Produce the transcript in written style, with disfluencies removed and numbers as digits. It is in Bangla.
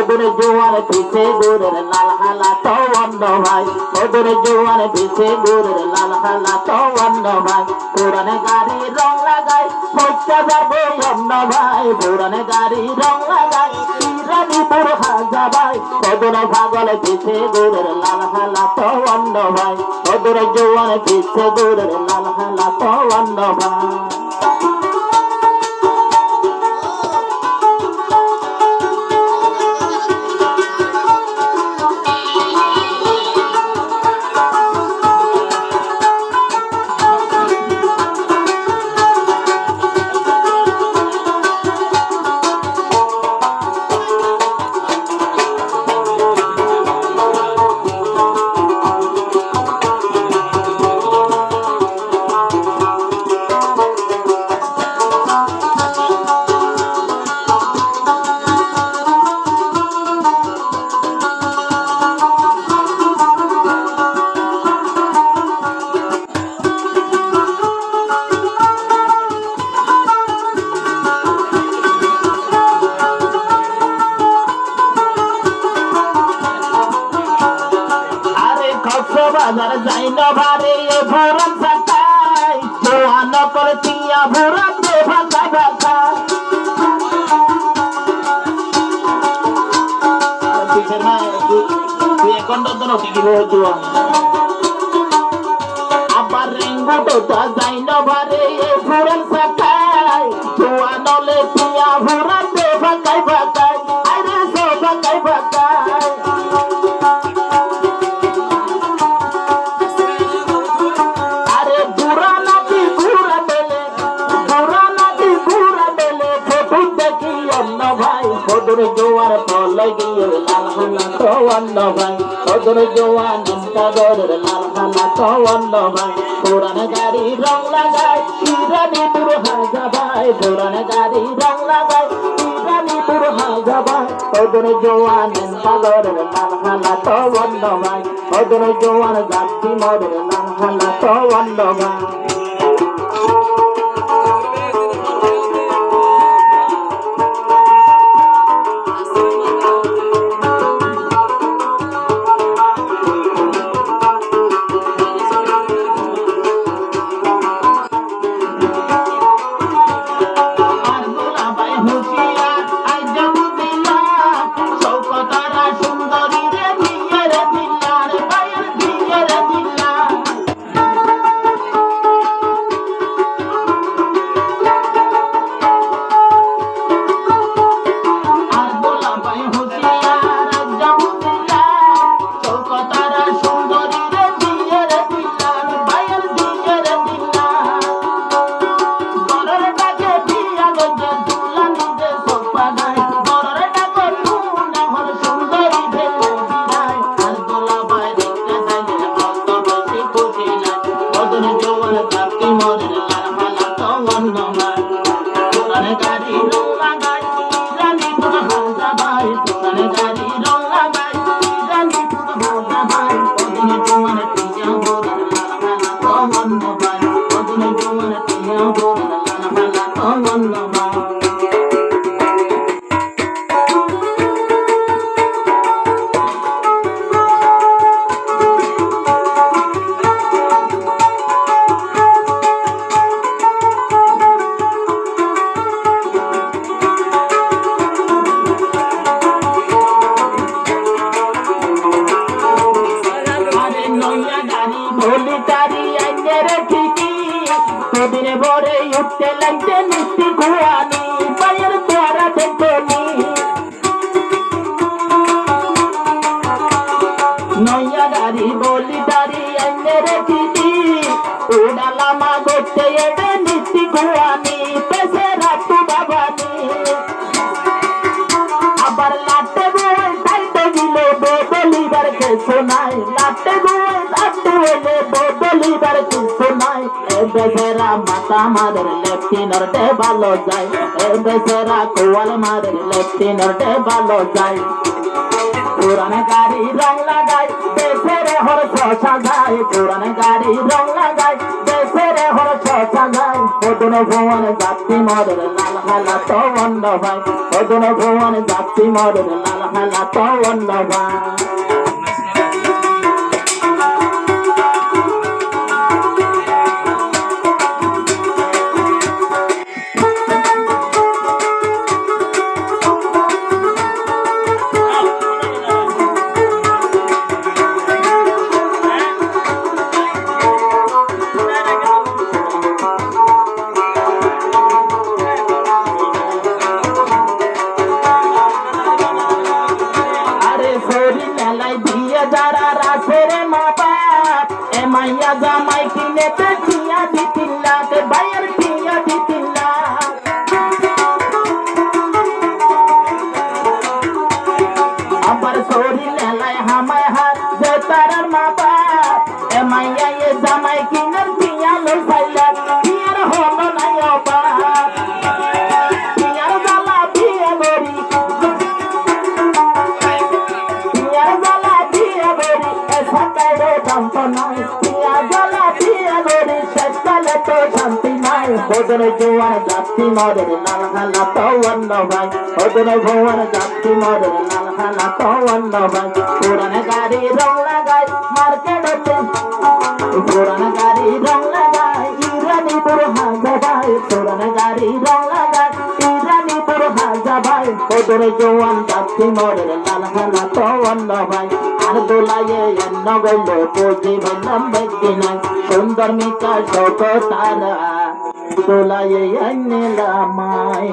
ওদের জোয়ার পিছে গোরের লাল হালা তো অন্য ভাই ওদের জোয়ার পিছে গোরের লাল হালা তো অন্য ভাই পুরানে গাড়ি রং লাগাই মোটা যাবে অন্য ভাই পুরানে গাড়ি রং লাগাই রানীপুর হাজা ভাই ওদের পাগল পিছে গোরের লাল হালা তো অন্য ভাই ওদের জোয়ার পিছে গোরের লাল হালা তো অন্য ভাই বাজার যাই না ভারে ভোরান সাকাই জোয়ান করে তিয়া ভোরান দে ভাষা ভাষা আবার রেঙ্গু তো যাই না ভারে ভোরান সাকাই জোয়ান লে তিয়া ভোরান দে ভাষাই ভাষাই আরে সো ভাষাই ভাষাই ওদের জোয়ার ফলে গিয়ে লাল হালা তো অন্য ভাই ওদের জোয়ার নিমতা গরের লাল হালা তো অন্য ভাই পুরানে গাড়ি রং লাগাই রানীপুর হাজা ভাই পুরানে গাড়ি রং লাগাই রানীপুর হাজা ভাই ওদের জোয়ার নিমতা গরের লাল হালা তো অন্য ভাই ওদের জোয়ার যাত্রী মরের লাল হালা তো অন্য ভাই ভরে উঠতে লাগছে মিষ্টি ঘুয়ানি পায়ের তোরা দেখনি নয়া গাড়ি বলি দাঁড়ি এনে রেখেছি উড়ালামা করতে এনে মিষ্টি ঘুয়ানি পেছে রাখু বাবানি আবার লাটে বই সাইডে দিলে বদলিবার কিছু নাই লাটে বই সাইডে এলে বদলিবার কিছু নাই বেচারা মাতা মাদের লেফটিনার ডে ভালো যায় বেচারা কোয়াল মাদের লেফটিনার ডে ভালো যায় পুরান গাড়ি রং লাগাই দেশের হর্ষ সাজাই পুরান গাড়ি রং লাগাই দেশের হর্ষ সাজাই ওদন ভুবন যাত্রী মদের লাল হালা তো অন্য ভাই ওদন ভুবন যাত্রী মদের লাল হালা তো অন্য ভাই যারা রাসের মা বাপ এ মাইয়া জামাই কিনেতে টিয়া দিতিল্লা তে বাইয়ের টিয়া দিতিল্লা আবার সরি নেলাই হামায় হাত যে তার মা বাপ এ মাইয়া এ জামাই কিনের টিয়া লো সাইলা টিয়ার হলো নাই বাপ টিয়ার জ্বালা বিয়ে গরি টিয়ার জ্বালা শান্তি নাই ওদের জোয়ার যাত্রী মদের লাল হালা তো অন্য ভাই ওদের ভোয়ার যাত্রী মদের লাল হালা তো অন্য ভাই পুরান গাড়ি রং লাগাই মার্কেটে পুরান গাড়ি রং লাগাই ইরানিপুর হাজা ভাই পুরান গাড়ি রং লাগাই ইরানিপুর হাজা ভাই ওদের জোয়ান যাত্রী মদের লাল হালা তো অন্য ভাই আর দোলায়ে এন্ন গইল পুজি ভাইলাম ব্যক্তি নাই সুন্দর মিকা শোক তারা দোলায়ে এনে লামাই